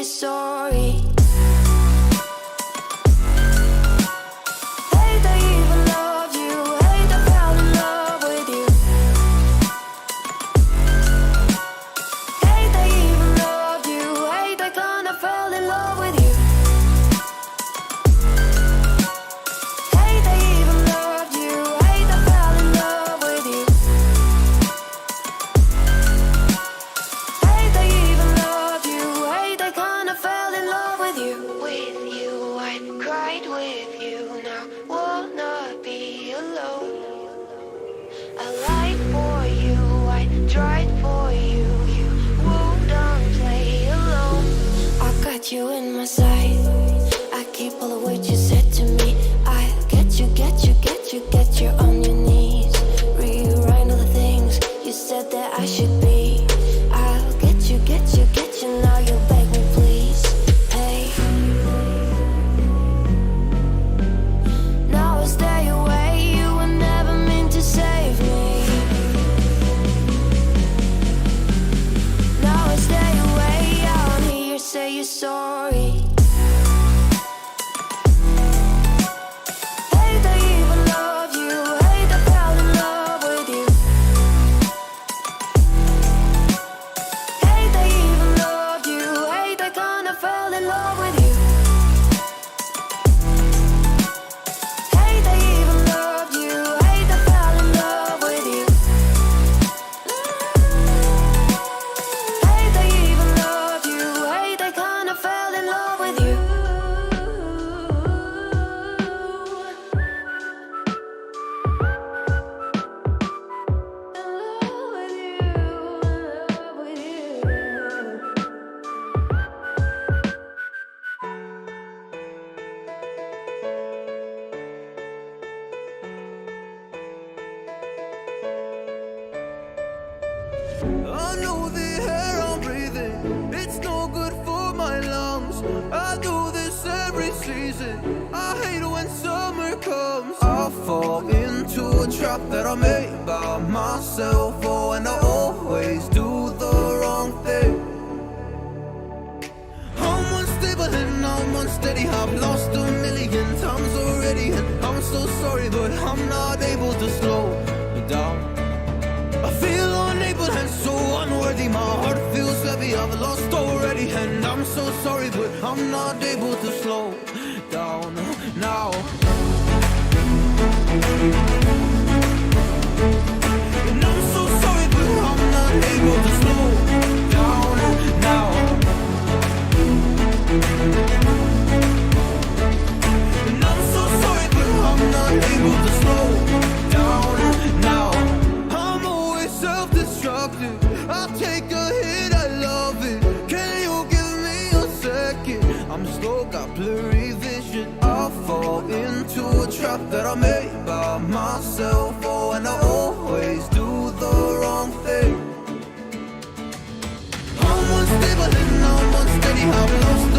you're sorry. Hate I even loved you, hate I fell in love with you. Hate I even loved you, hate I kinda fell in love with you. Hate I even loved you, hate I fell in love with you. Hate I even loved you, hate I kinda fell in love with you. With you, I cried with you, now wanna be alone. I lied for you, I tried for you, you wouldn't play alone. I got you in my sight, I keep all the words you said to me. I get you, get you, get you, get you on your knees. Rewrite all the things you said that I should be. I'll get you, get you, get you, now you beg me please. Hey, now I stay away, you were never meant to save me. Now I stay away, I wanna hear you say you're sorry. Hate I even loved you, hate I fell in love with you. Hate I even loved you, hate I kinda fell in love with you. Hate I even loved you, hate I fell in love with you. Hate I even loved you, hate I kinda fell in love with you. I know the air I'm breathing, it's no good for my lungs. I do this every season, I hate when summer comes. I fall into a trap that I made by myself. Oh, and I always do the wrong thing. I'm unstable and I'm unsteady, I've lost a million times already. And I'm so sorry, but I'm not able to slow down. I feel unable and so unworthy, my heart feels heavy, I've lost already. And I'm so sorry, but I'm not able to slow down now. And I'm so sorry, but I'm not able to slow down now. And I'm so sorry, but I'm not able to slow down now. I'm always self-destructive, I take a hit, I love it. Can you give me a second? I'm slow, got blurry vision. I fall into a trap that I made by myself. Oh, and I always do the wrong thing. I'm unstable and I'm unsteady, I've lost